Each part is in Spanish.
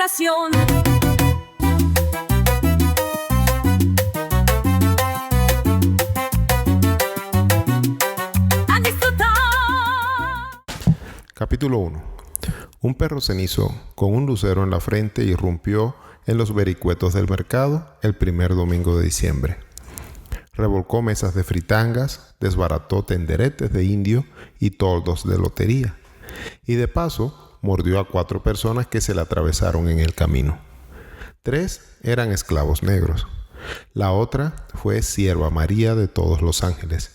oración. A disfrutar. Capítulo 1. Un perro cenizo con un lucero en la frente irrumpió en los vericuetos del mercado el primer domingo de diciembre. Revolcó mesas de fritangas, desbarató tenderetes de indio y toldos de lotería. Y de paso, mordió a 4 personas que se le atravesaron en el camino. 3 eran esclavos negros. La otra fue Sierva María de Todos los Ángeles,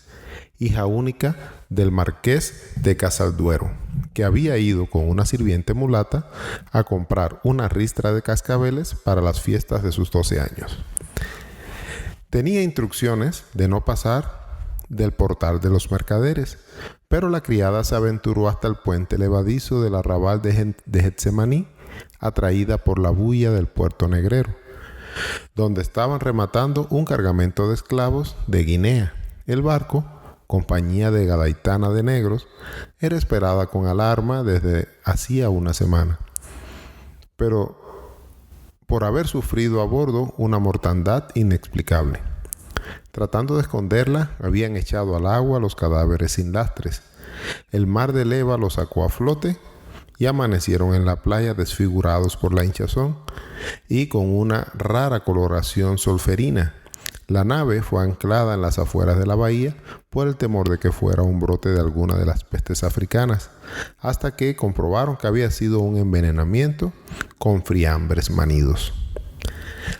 hija única del marqués de Casalduero, que había ido con una sirviente mulata a comprar una ristra de cascabeles para las fiestas de sus 12 años. Tenía instrucciones de no pasar del portal de los mercaderes, pero la criada se aventuró hasta el puente levadizo del arrabal de Getsemaní, atraída por la bulla del puerto negrero, donde estaban rematando un cargamento de esclavos de Guinea. El barco, compañía de Gadaitana de Negros, era esperada con alarma desde hacía una semana, pero por haber sufrido a bordo una mortandad inexplicable. Tratando de esconderla, habían echado al agua los cadáveres sin lastres. El mar de leva los sacó a flote y amanecieron en la playa desfigurados por la hinchazón y con una rara coloración solferina. La nave fue anclada en las afueras de la bahía por el temor de que fuera un brote de alguna de las pestes africanas, hasta que comprobaron que había sido un envenenamiento con friambres manidos.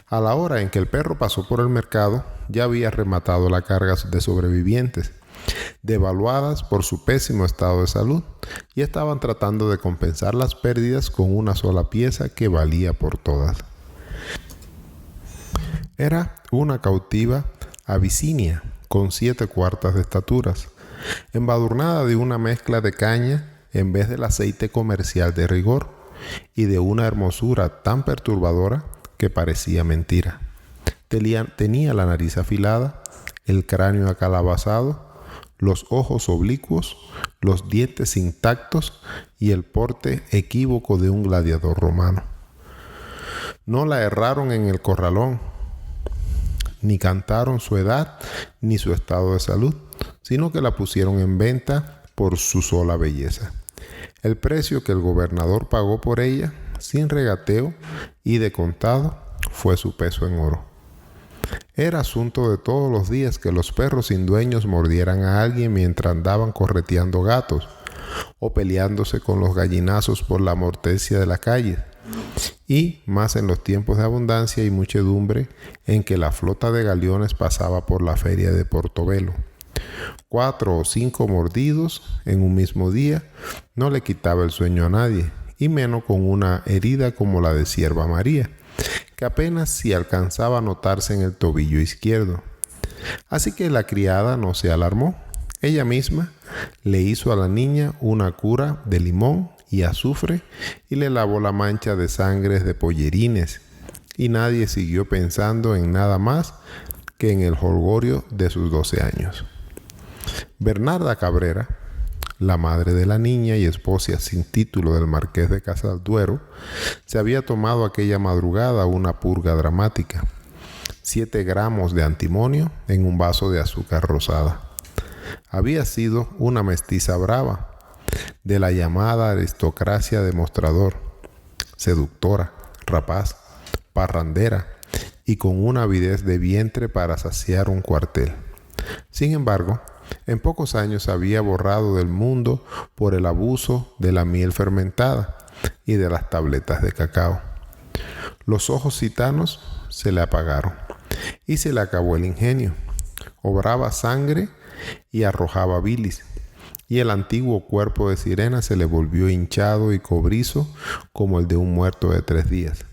A la hora en que el perro pasó por el mercado, ya había rematado la carga de sobrevivientes, devaluadas por su pésimo estado de salud, y estaban tratando de compensar las pérdidas con una sola pieza que valía por todas. Era una cautiva abisinia con 7 cuartas de estaturas, embadurnada de una mezcla de caña en vez del aceite comercial de rigor, y de una hermosura tan perturbadora que parecía mentira. Tenía la nariz afilada, el cráneo acalabazado, los ojos oblicuos, los dientes intactos y el porte equívoco de un gladiador romano. No la erraron en el corralón, ni cantaron su edad ni su estado de salud, sino que la pusieron en venta por su sola belleza. El precio que el gobernador pagó por ella, sin regateo y de contado, fue su peso en oro. Era asunto de todos los días que los perros sin dueños mordieran a alguien mientras andaban correteando gatos o peleándose con los gallinazos por la mortecia de la calle, y más en los tiempos de abundancia y muchedumbre en que la flota de galeones pasaba por la feria de Portobelo. 4 o 5 mordidos en un mismo día no le quitaba el sueño a nadie, y menos con una herida como la de Sierva María, que apenas si alcanzaba a notarse en el tobillo izquierdo. Así que la criada no se alarmó. Ella misma le hizo a la niña una cura de limón y azufre y le lavó la mancha de sangre de pollerines, y nadie siguió pensando en nada más que en el jolgorio de sus 12 años. Bernarda Cabrera, la madre de la niña y esposa sin título del marqués de Casalduero, se había tomado aquella madrugada una purga dramática: 7 gramos de antimonio en un vaso de azúcar rosada. Había sido una mestiza brava, de la llamada aristocracia de mostrador, seductora, rapaz, parrandera y con una avidez de vientre para saciar un cuartel. Sin embargo, en pocos años había borrado del mundo por el abuso de la miel fermentada y de las tabletas de cacao. Los ojos gitanos se le apagaron y se le acabó el ingenio. Obraba sangre y arrojaba bilis, y el antiguo cuerpo de sirena se le volvió hinchado y cobrizo como el de un muerto de 3 días.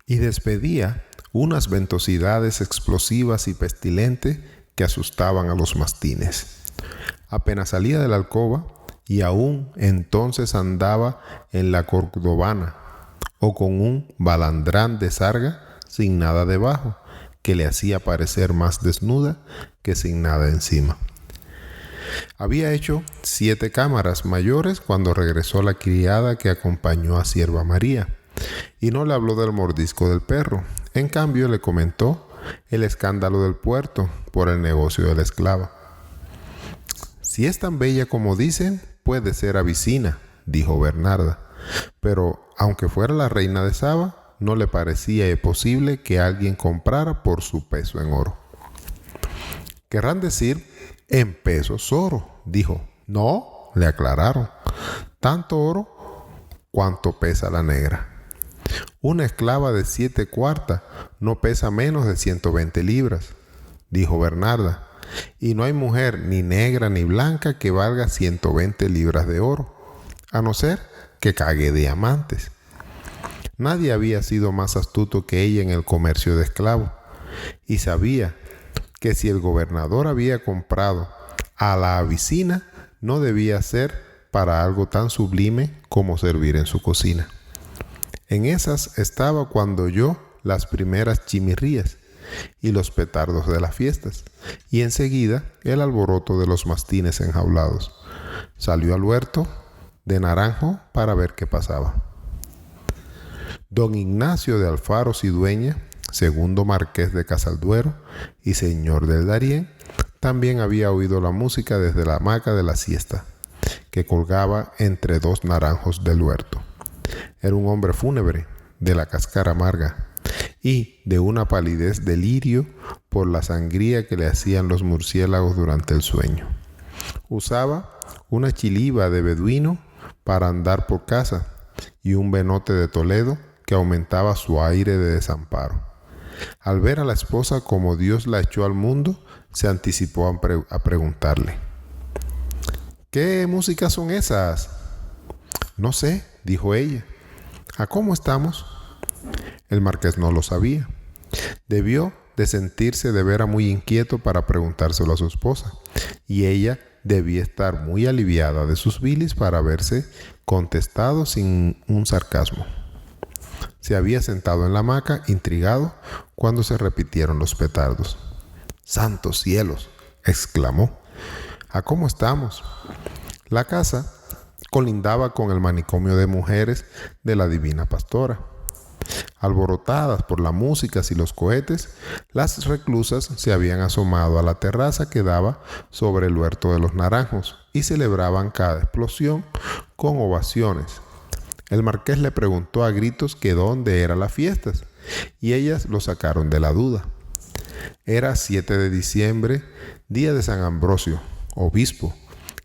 Y despedía unas ventosidades explosivas y pestilentes que asustaban a los mastines. Apenas salía de la alcoba, y aún entonces andaba en la cordobana o con un balandrán de sarga sin nada debajo, que le hacía parecer más desnuda que sin nada encima. Había hecho 7 cámaras mayores cuando regresó la criada que acompañó a Sierva María, y no le habló del mordisco del perro. En cambio, le comentó el escándalo del puerto por el negocio de la esclava. «Si es tan bella como dicen, puede ser Abisina», dijo Bernarda, pero aunque fuera la reina de Saba, no le parecía posible que alguien comprara por su peso en oro. «Querrán decir en pesos oro», dijo. «No», le aclararon, «tanto oro cuanto pesa la negra. Una esclava de 7 cuartas no pesa menos de 120 libras», dijo Bernarda, «y no hay mujer ni negra ni blanca que valga 120 libras de oro, a no ser que cague diamantes». Nadie había sido más astuto que ella en el comercio de esclavos, y sabía que si el gobernador había comprado a la Abisina, no debía ser para algo tan sublime como servir en su cocina. En esas estaba cuando oyó las primeras chimirrías y los petardos de las fiestas, y enseguida el alboroto de los mastines enjaulados. Salió al huerto de Naranjo para ver qué pasaba. Don Ignacio de Alfaro Cidueña, segundo marqués de Casalduero y señor del Darién, también había oído la música desde la hamaca de la siesta, que colgaba entre 2 naranjos del huerto. Era un hombre fúnebre, de la cáscara amarga, y de una palidez de lirio por la sangría que le hacían los murciélagos durante el sueño. Usaba una chiliba de beduino para andar por casa y un venote de Toledo que aumentaba su aire de desamparo. Al ver a la esposa como Dios la echó al mundo, se anticipó a preguntarle: «¿Qué músicas son esas?». «No sé», dijo ella. «¿A cómo estamos?». El marqués no lo sabía. Debió de sentirse de veras muy inquieto para preguntárselo a su esposa, y ella debía estar muy aliviada de sus bilis para haberse contestado sin un sarcasmo. Se había sentado en la hamaca, intrigado, cuando se repitieron los petardos. «¡Santos cielos!», exclamó. «¿A cómo estamos?». La casa colindaba con el manicomio de mujeres de la Divina Pastora. Alborotadas por la música y los cohetes, las reclusas se habían asomado a la terraza que daba sobre el huerto de los naranjos y celebraban cada explosión con ovaciones. El marqués le preguntó a gritos que dónde eran las fiestas, y ellas lo sacaron de la duda. Era 7 de diciembre, día de San Ambrosio, obispo,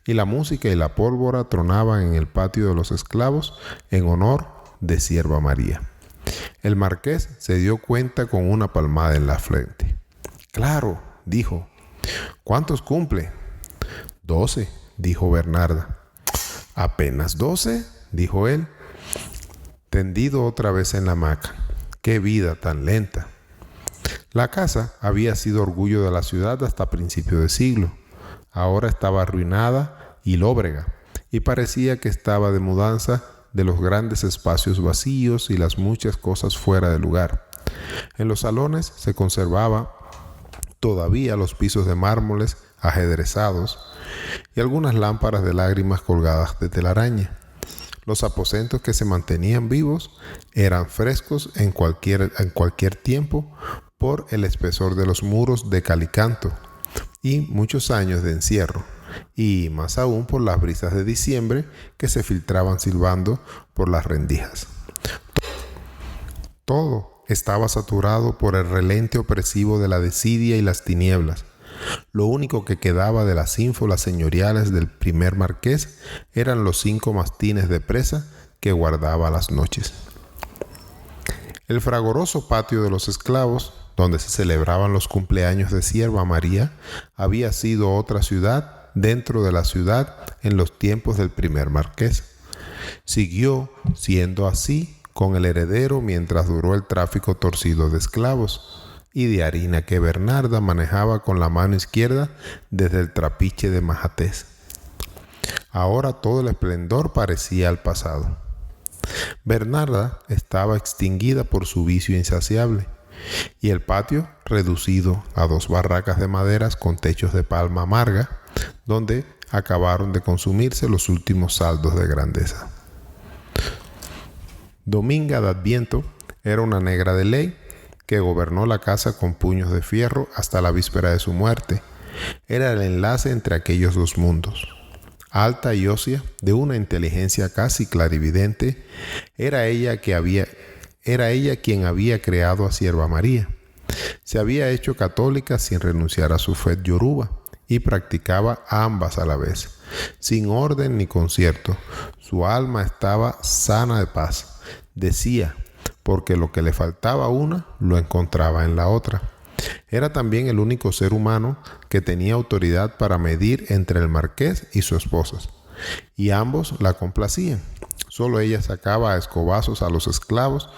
y la música y la pólvora tronaban en el patio de los esclavos en honor de Sierva María. El marqués se dio cuenta con una palmada en la frente. «Claro», dijo. «¿Cuántos cumple?». «12», dijo Bernarda. «¿Apenas 12?», dijo él, tendido otra vez en la hamaca. «¡Qué vida tan lenta!». La casa había sido orgullo de la ciudad hasta principio de siglo. Ahora estaba arruinada y lóbrega, y parecía que estaba de mudanza de los grandes espacios vacíos y las muchas cosas fuera de lugar. En los salones se conservaba todavía los pisos de mármoles ajedrezados y algunas lámparas de lágrimas colgadas de telaraña. Los aposentos que se mantenían vivos eran frescos en cualquier tiempo por el espesor de los muros de cal y canto y muchos años de encierro, y más aún por las brisas de diciembre que se filtraban silbando por las rendijas. Todo estaba saturado por el relente opresivo de la desidia y las tinieblas. Lo único que quedaba de las ínfolas señoriales del primer marqués eran los 5 mastines de presa que guardaba a las noches. El fragoroso patio de los esclavos, donde se celebraban los cumpleaños de Sierva María, había sido otra ciudad dentro de la ciudad en los tiempos del primer marqués. Siguió siendo así con el heredero mientras duró el tráfico torcido de esclavos y de harina que Bernarda manejaba con la mano izquierda desde el trapiche de Majatés. Ahora todo el esplendor parecía al pasado. Bernarda estaba extinguida por su vicio insaciable, y el patio reducido a 2 barracas de maderas con techos de palma amarga, donde acabaron de consumirse los últimos saldos de grandeza. Dominga de Adviento era una negra de ley que gobernó la casa con puños de fierro hasta la víspera de su muerte. Era el enlace entre aquellos dos mundos. Alta y ósea, de una inteligencia casi clarividente, era ella quien había creado a Sierva María. Se había hecho católica sin renunciar a su fe yoruba y practicaba ambas a la vez, sin orden ni concierto. Su alma estaba sana de paz. Decía, porque lo que le faltaba a una, lo encontraba en la otra. Era también el único ser humano que tenía autoridad para medir entre el marqués y su esposa, y ambos la complacían. Solo ella sacaba a escobazos a los esclavos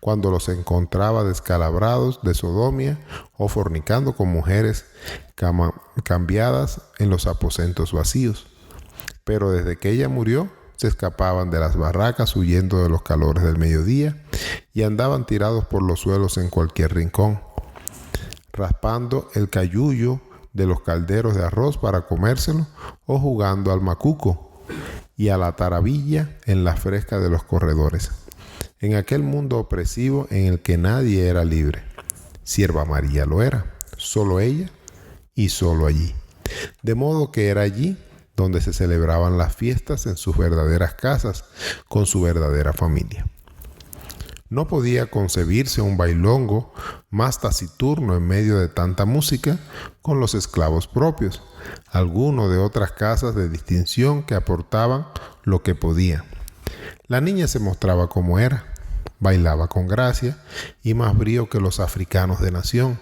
cuando los encontraba descalabrados de sodomía o fornicando con mujeres cambiadas en los aposentos vacíos. Pero desde que ella murió, se escapaban de las barracas huyendo de los calores del mediodía y andaban tirados por los suelos en cualquier rincón, raspando el cayuyo de los calderos de arroz para comérselo o jugando al macuco y a la taravilla en la fresca de los corredores, en aquel mundo opresivo en el que nadie era libre. Sierva María lo era, solo ella y solo allí. De modo que era allí donde se celebraban las fiestas en sus verdaderas casas, con su verdadera familia. No podía concebirse un bailongo más taciturno en medio de tanta música con los esclavos propios, algunos de otras casas de distinción que aportaban lo que podía. La niña se mostraba como era, bailaba con gracia y más brío que los africanos de nación.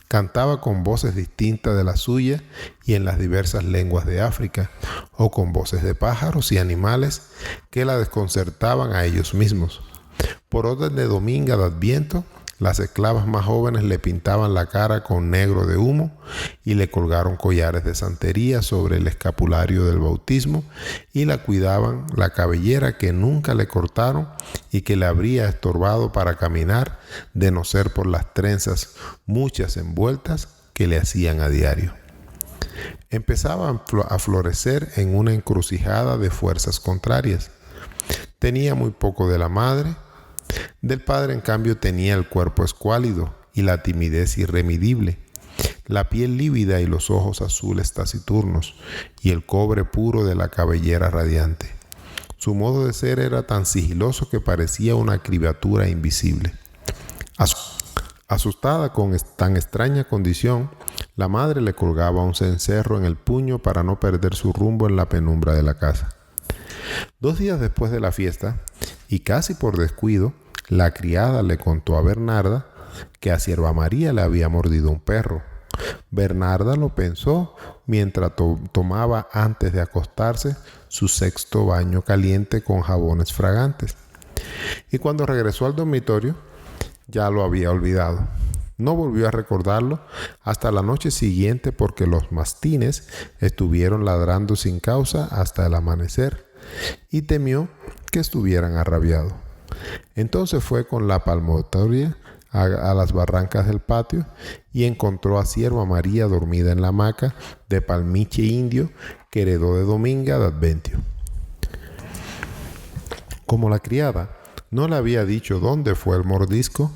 Cantaba con voces distintas de la suya y en las diversas lenguas de África, o con voces de pájaros y animales que la desconcertaban a ellos mismos. Por orden de Dominga de Adviento, las esclavas más jóvenes le pintaban la cara con negro de humo y le colgaron collares de santería sobre el escapulario del bautismo y la cuidaban la cabellera que nunca le cortaron y que le habría estorbado para caminar de no ser por las trenzas, muchas envueltas, que le hacían a diario. Empezaba a florecer en una encrucijada de fuerzas contrarias. Tenía muy poco de la madre. Del padre, en cambio, tenía el cuerpo escuálido y la timidez irremedible, la piel lívida y los ojos azules taciturnos, y el cobre puro de la cabellera radiante. Su modo de ser era tan sigiloso que parecía una criatura invisible. Asustada con tan extraña condición, la madre le colgaba un cencerro en el puño para no perder su rumbo en la penumbra de la casa. 2 días después de la fiesta, y casi por descuido, la criada le contó a Bernarda que a Sierva María le había mordido un perro. Bernarda lo pensó mientras tomaba antes de acostarse su 6º baño caliente con jabones fragantes. Y cuando regresó al dormitorio, ya lo había olvidado. No volvió a recordarlo hasta la noche siguiente porque los mastines estuvieron ladrando sin causa hasta el amanecer y temió que estuvieran arrabiados. Entonces fue con la palmatoria a las barrancas del patio y encontró a Sierva María dormida en la hamaca de palmiche indio que heredó de Dominga de Adviento. Como la criada no le había dicho dónde fue el mordisco,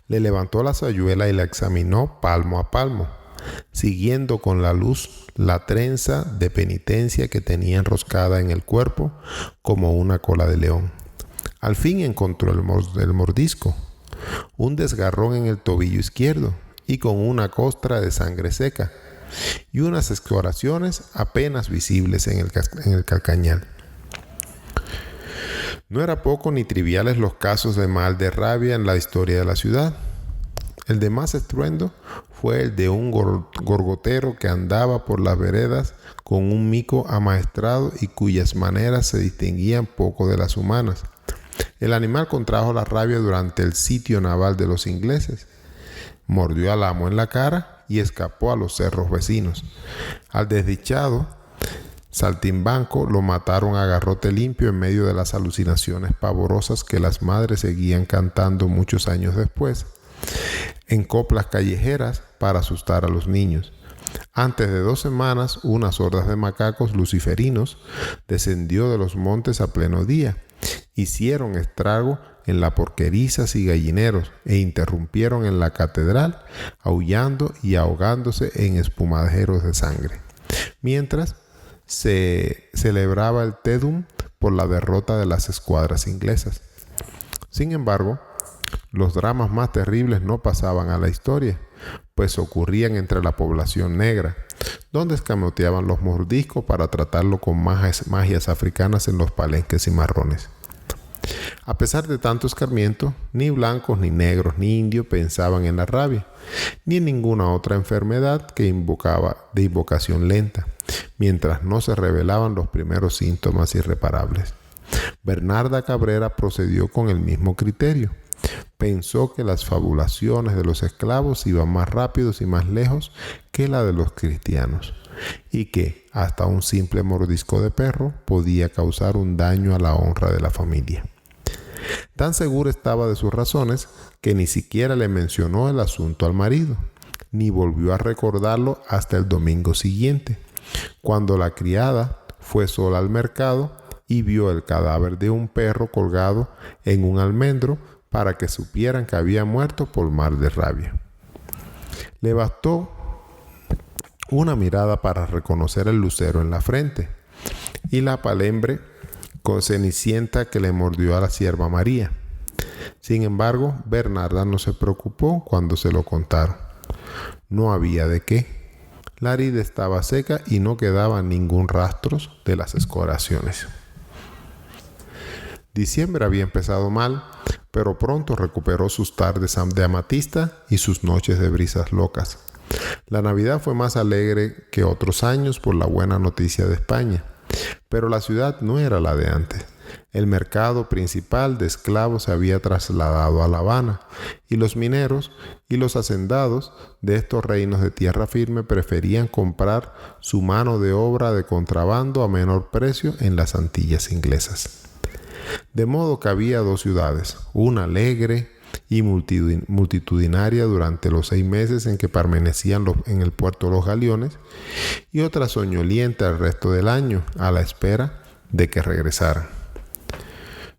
le levantó la sayuela y la examinó palmo a palmo, siguiendo con la luz la trenza de penitencia que tenía enroscada en el cuerpo como una cola de león. Al fin encontró el mordisco, un desgarrón en el tobillo izquierdo y con una costra de sangre seca y unas exploraciones apenas visibles en el calcañal. No era poco ni triviales los casos de mal de rabia en la historia de la ciudad. El de más estruendo fue el de un gorgotero que andaba por las veredas con un mico amaestrado y cuyas maneras se distinguían poco de las humanas. El animal contrajo la rabia durante el sitio naval de los ingleses. Mordió al amo en la cara y escapó a los cerros vecinos. Al desdichado saltimbanco lo mataron a garrote limpio en medio de las alucinaciones pavorosas que las madres seguían cantando muchos años después, en coplas callejeras para asustar a los niños. Antes de 2 semanas, unas hordas de macacos luciferinos descendió de los montes a pleno día, hicieron estrago en las porquerizas y gallineros e interrumpieron en la catedral, aullando y ahogándose en espumaderos de sangre, mientras se celebraba el Te Deum por la derrota de las escuadras inglesas. Sin embargo, los dramas más terribles no pasaban a la historia, pues ocurrían entre la población negra, donde escamoteaban los mordiscos para tratarlo con magias africanas en los palenques cimarrones. A pesar de tanto escarmiento, ni blancos, ni negros, ni indios pensaban en la rabia, ni en ninguna otra enfermedad que invocaba de invocación lenta, mientras no se revelaban los primeros síntomas irreparables. Bernarda Cabrera procedió con el mismo criterio. Pensó que las fabulaciones de los esclavos iban más rápidos y más lejos que la de los cristianos, y que hasta un simple mordisco de perro podía causar un daño a la honra de la familia. Tan segura estaba de sus razones que ni siquiera le mencionó el asunto al marido, ni volvió a recordarlo hasta el domingo siguiente, cuando la criada fue sola al mercado y vio el cadáver de un perro colgado en un almendro para que supieran que había muerto por mal de rabia. Le bastó una mirada para reconocer el lucero en la frente y la palembre con cenicienta que le mordió a la sierva María. Sin embargo, Bernarda no se preocupó cuando se lo contaron. No había de qué. La herida estaba seca y no quedaba ningún rastro de las escoriaciones. Diciembre había empezado mal, pero pronto recuperó sus tardes de amatista y sus noches de brisas locas. La Navidad fue más alegre que otros años por la buena noticia de España, pero la ciudad no era la de antes. El mercado principal de esclavos se había trasladado a La Habana, y los mineros y los hacendados de estos reinos de tierra firme preferían comprar su mano de obra de contrabando a menor precio en las Antillas inglesas. De modo que había 2 ciudades, una alegre y multitudinaria durante los 6 meses en que permanecían en el puerto los galeones, y otra soñolienta el resto del año, a la espera de que regresaran.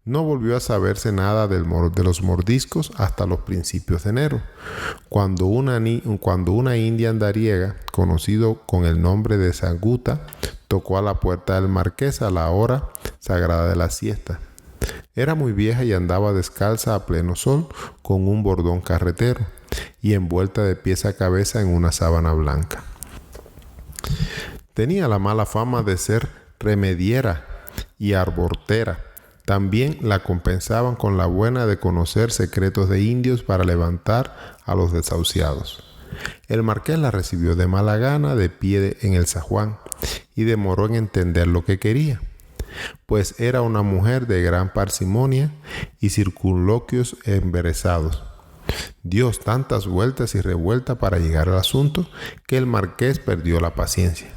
No volvió a saberse nada de los mordiscos hasta los principios de enero, cuando una india andariega, conocido con el nombre de Saguta, tocó a la puerta del marqués a la hora sagrada de la siesta. Era muy vieja y andaba descalza a pleno sol con un bordón carretero y envuelta de pies a cabeza en una sábana blanca. Tenía la mala fama de ser remediera y arbortera. También la compensaban con la buena de conocer secretos de indios para levantar a los desahuciados. El marqués la recibió de mala gana de pie en el zaguán y demoró en entender lo que quería, pues era una mujer de gran parsimonia y circunloquios embelesados. Dio tantas vueltas y revueltas para llegar al asunto que el marqués perdió la paciencia.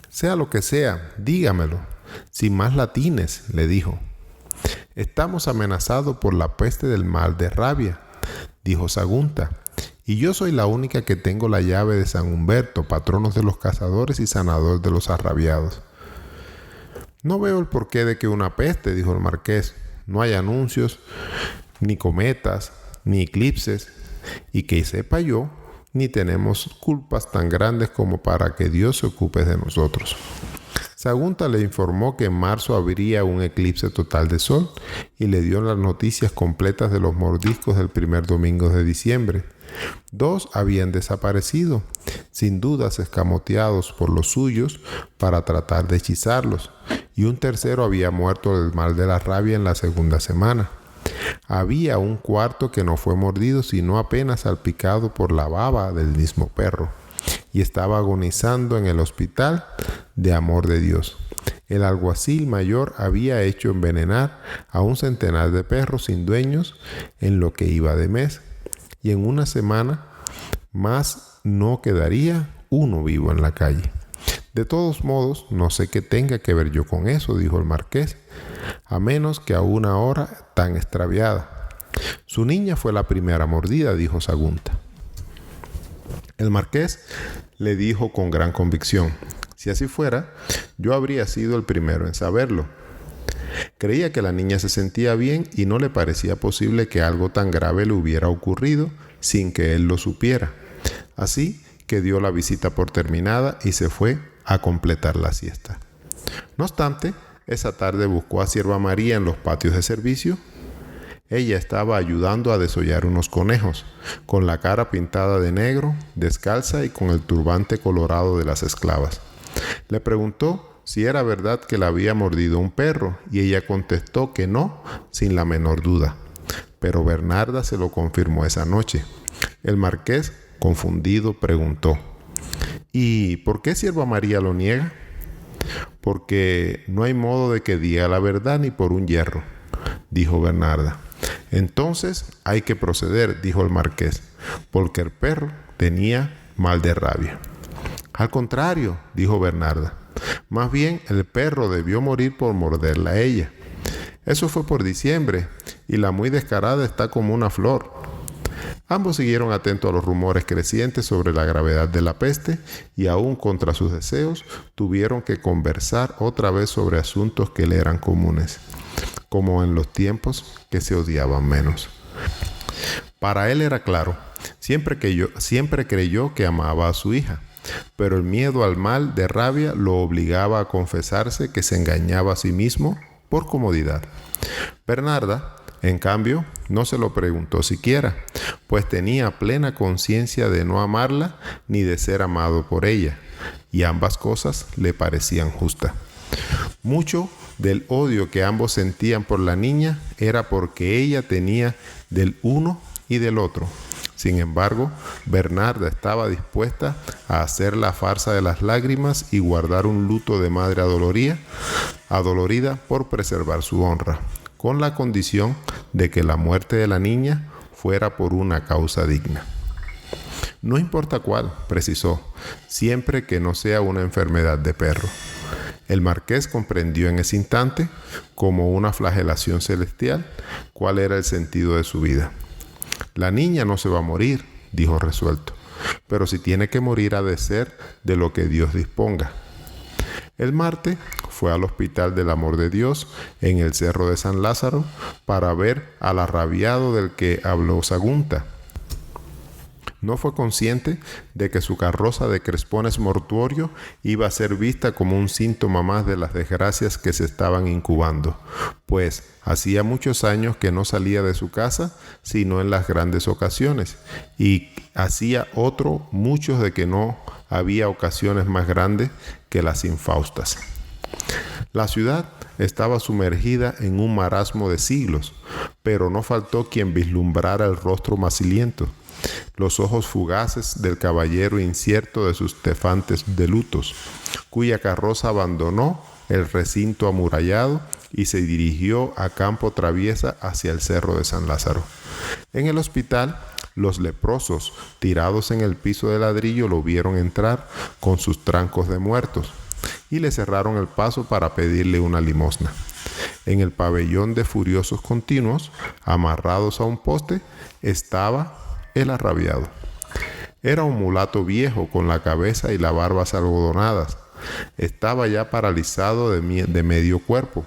«Sea lo que sea, dígamelo, sin más latines», le dijo. «Estamos amenazados por la peste del mal de rabia», dijo Sagunta, «y yo soy la única que tengo la llave de San Humberto, patrono de los cazadores y sanador de los arrabiados». «No veo el porqué de que una peste», dijo el marqués. «No hay anuncios, ni cometas, ni eclipses, y que sepa yo, ni tenemos culpas tan grandes como para que Dios se ocupe de nosotros». Sagunta le informó que en marzo habría un eclipse total de sol y le dio las noticias completas de los mordiscos del primer domingo de diciembre. 2 habían desaparecido, sin dudas escamoteados por los suyos para tratar de hechizarlos, y un tercero había muerto del mal de la rabia en la segunda semana. Había un cuarto que no fue mordido sino apenas salpicado por la baba del mismo perro, y estaba agonizando en el hospital de Amor de Dios. El alguacil mayor había hecho envenenar a 100 de perros sin dueños en lo que iba de mes, y en una semana más no quedaría uno vivo en la calle. «De todos modos, no sé qué tenga que ver yo con eso», dijo el marqués, «a menos que a una hora tan extraviada». «Su niña fue la primera mordida», dijo Sagunta. El marqués le dijo con gran convicción. Si así fuera, yo habría sido el primero en saberlo. Creía que la niña se sentía bien y no le parecía posible que algo tan grave le hubiera ocurrido sin que él lo supiera. Así que dio la visita por terminada y se fue a completar la siesta. No obstante, esa tarde buscó a Sierva María en los patios de servicio. Ella estaba ayudando a desollar unos conejos, con la cara pintada de negro, descalza y con el turbante colorado de las esclavas. Le preguntó si era verdad que la había mordido un perro, y ella contestó que no, sin la menor duda. Pero Bernarda se lo confirmó esa noche. El marqués, confundido, preguntó: ¿y por qué Sierva María lo niega? Porque no hay modo de que diga la verdad ni por un hierro, dijo Bernarda. Entonces hay que proceder, dijo el marqués, porque el perro tenía mal de rabia. Al contrario, dijo Bernarda, más bien el perro debió morir por morderla a ella. Eso fue por diciembre, y la muy descarada está como una flor. Ambos siguieron atentos a los rumores crecientes sobre la gravedad de la peste y aún contra sus deseos tuvieron que conversar otra vez sobre asuntos que le eran comunes, como en los tiempos que se odiaban menos. Para él era claro, siempre creyó que amaba a su hija, pero el miedo al mal de rabia lo obligaba a confesarse que se engañaba a sí mismo por comodidad. Bernarda, en cambio, no se lo preguntó siquiera, pues tenía plena conciencia de no amarla ni de ser amado por ella, y ambas cosas le parecían justas. Mucho del odio que ambos sentían por la niña era porque ella tenía del uno y del otro. Sin embargo, Bernarda estaba dispuesta a hacer la farsa de las lágrimas y guardar un luto de madre adolorida por preservar su honra, con la condición de que la muerte de la niña fuera por una causa digna. No importa cuál, precisó, siempre que no sea una enfermedad de perro. El marqués comprendió en ese instante, como una flagelación celestial, cuál era el sentido de su vida. La niña no se va a morir, dijo resuelto, pero si tiene que morir ha de ser de lo que Dios disponga. El martes fue al Hospital del Amor de Dios en el Cerro de San Lázaro para ver al arrabiado del que habló Sagunta. No fue consciente de que su carroza de crespones mortuorio iba a ser vista como un síntoma más de las desgracias que se estaban incubando, pues hacía muchos años que no salía de su casa sino en las grandes ocasiones, y hacía muchos de que no había ocasiones más grandes que las infaustas. La ciudad estaba sumergida en un marasmo de siglos, pero no faltó quien vislumbrara el rostro maciliento, los ojos fugaces del caballero incierto de sus tefantes de lutos, cuya carroza abandonó el recinto amurallado y se dirigió a campo traviesa hacia el Cerro de San Lázaro. En el hospital, los leprosos, tirados en el piso de ladrillo, lo vieron entrar con sus trancos de muertos y le cerraron el paso para pedirle una limosna. En el pabellón de furiosos continuos, amarrados a un poste, estaba el arrabiado. Era un mulato viejo con la cabeza y las barbas algodonadas. Estaba ya paralizado de medio cuerpo,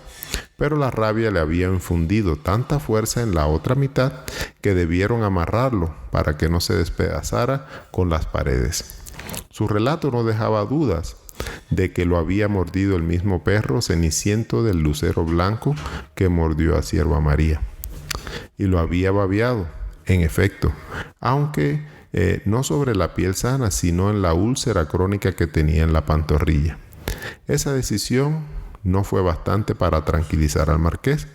pero la rabia le había infundido tanta fuerza en la otra mitad que debieron amarrarlo para que no se despedazara con las paredes. Su relato no dejaba dudas de que lo había mordido el mismo perro ceniciento del lucero blanco que mordió a Sierva María. Y lo había babeado, en efecto, aunque no sobre la piel sana, sino en la úlcera crónica que tenía en la pantorrilla. Esa decisión no fue bastante para tranquilizar al marqués,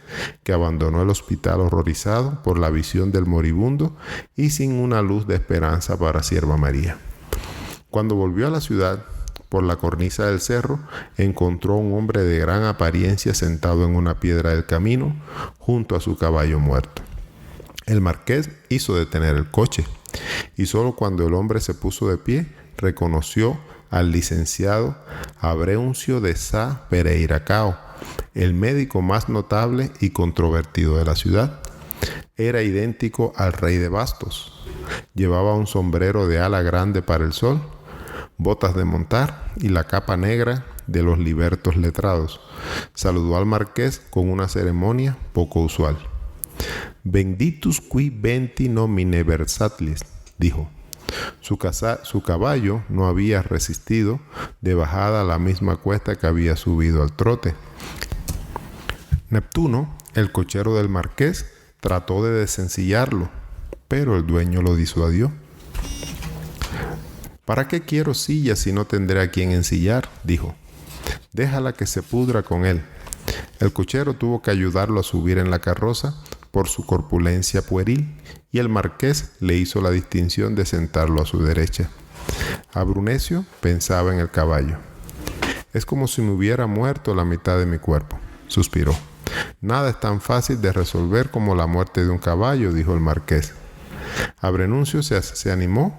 que abandonó el hospital horrorizado por la visión del moribundo y sin una luz de esperanza para Sierva María. Cuando volvió a la ciudad, por la cornisa del cerro, encontró a un hombre de gran apariencia sentado en una piedra del camino, junto a su caballo muerto. El marqués hizo detener el coche, y solo cuando el hombre se puso de pie, reconoció al licenciado Abreuncio de Sá Pereira Cao, el médico más notable y controvertido de la ciudad. Era idéntico al rey de bastos. Llevaba un sombrero de ala grande para el sol, botas de montar y la capa negra de los libertos letrados. Saludó al marqués con una ceremonia poco usual. «Benditus qui venti nomine versatlis», dijo. Su caballo no había resistido de bajada la misma cuesta que había subido al trote. Neptuno, el cochero del marqués, trató de desencillarlo, pero el dueño lo disuadió. «¿Para qué quiero silla si no tendré a quien ensillar?», dijo. «Déjala que se pudra con él». El cochero tuvo que ayudarlo a subir en la carroza por su corpulencia pueril, y el marqués le hizo la distinción de sentarlo a su derecha. Abrunecio pensaba en el caballo. «Es como si me hubiera muerto la mitad de mi cuerpo», suspiró. «Nada es tan fácil de resolver como la muerte de un caballo», dijo el marqués. Abrenuncio se animó.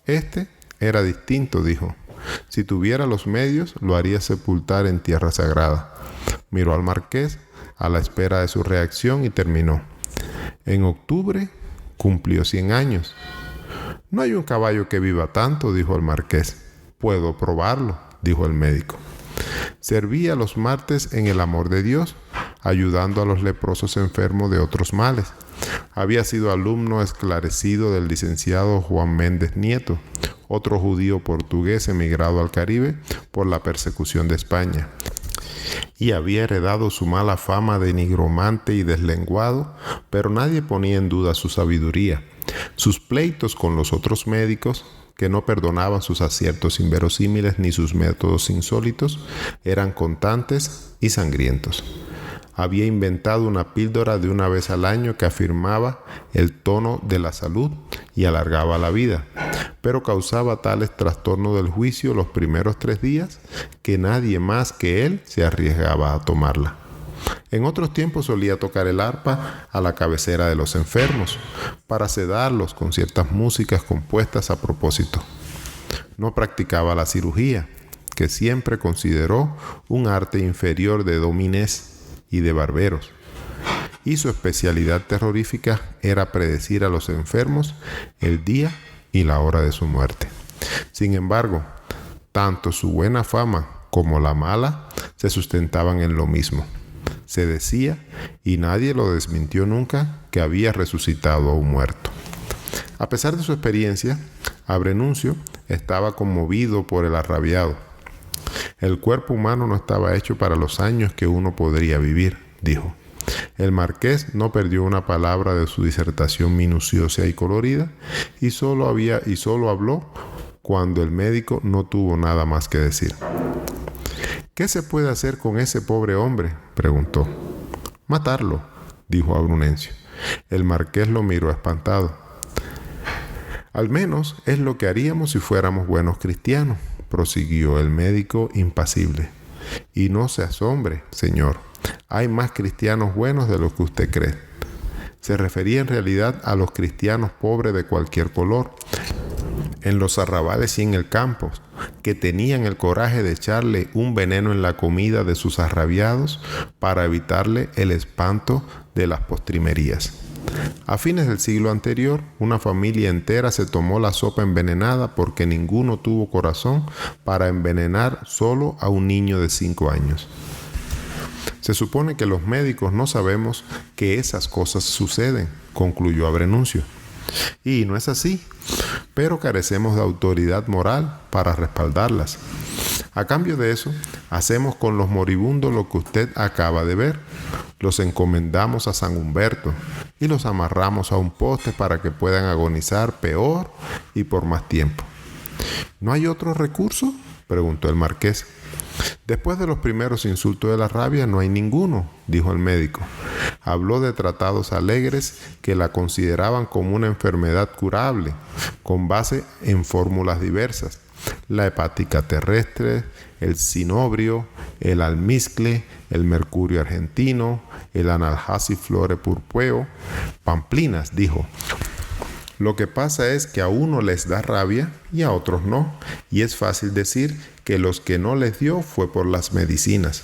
«Este era distinto», dijo. «Si tuviera los medios, lo haría sepultar en tierra sagrada». Miró al marqués a la espera de su reacción y terminó. «En octubre cumplió 100 años». «No hay un caballo que viva tanto», dijo el marqués. «Puedo probarlo», dijo el médico. Servía los martes en el amor de Dios, ayudando a los leprosos enfermos de otros males. Había sido alumno esclarecido del licenciado Juan Méndez Nieto, otro judío portugués emigrado al Caribe por la persecución de España, y había heredado su mala fama de nigromante y deslenguado, pero nadie ponía en duda su sabiduría. Sus pleitos con los otros médicos, que no perdonaban sus aciertos inverosímiles ni sus métodos insólitos, eran constantes y sangrientos. Había inventado una píldora de una vez al año que afirmaba el tono de la salud y alargaba la vida, pero causaba tales trastornos del juicio los primeros 3 días que nadie más que él se arriesgaba a tomarla. En otros tiempos solía tocar el arpa a la cabecera de los enfermos para sedarlos con ciertas músicas compuestas a propósito. No practicaba la cirugía, que siempre consideró un arte inferior de domines y de barberos, y su especialidad terrorífica era predecir a los enfermos el día y la hora de su muerte. Sin embargo, tanto su buena fama como la mala se sustentaban en lo mismo. Se decía, y nadie lo desmintió nunca, que había resucitado a un muerto. A pesar de su experiencia, Abrenuncio estaba conmovido por el arrabiado. «El cuerpo humano no estaba hecho para los años que uno podría vivir», dijo. El marqués no perdió una palabra de su disertación minuciosa y colorida y solo habló cuando el médico no tuvo nada más que decir. «¿Qué se puede hacer con ese pobre hombre?», preguntó. «Matarlo», dijo Abrenuncio. El marqués lo miró espantado. «Al menos es lo que haríamos si fuéramos buenos cristianos», prosiguió el médico impasible. «Y no se asombre, señor. Hay más cristianos buenos de lo que usted cree». Se refería en realidad a los cristianos pobres de cualquier color, en los arrabales y en el campo, que tenían el coraje de echarle un veneno en la comida de sus arrabiados para evitarle el espanto de las postrimerías. A fines del siglo anterior, una familia entera se tomó la sopa envenenada porque ninguno tuvo corazón para envenenar solo a un niño de 5 años. Se supone que los médicos no sabemos que esas cosas suceden, concluyó Abrenuncio. Y no es así, pero carecemos de autoridad moral para respaldarlas. A cambio de eso, hacemos con los moribundos lo que usted acaba de ver. Los encomendamos a San Humberto y los amarramos a un poste para que puedan agonizar peor y por más tiempo. ¿No hay otro recurso?, preguntó el marqués. Después de los primeros insultos de la rabia no hay ninguno, dijo el médico. Habló de tratados alegres que la consideraban como una enfermedad curable, con base en fórmulas diversas. La hepática terrestre, el cinobrio, el almizcle, el mercurio argentino, el analgasiflore purpueo, pamplinas, dijo. Lo que pasa es que a uno les da rabia y a otros no, y es fácil decir que los que no les dio fue por las medicinas.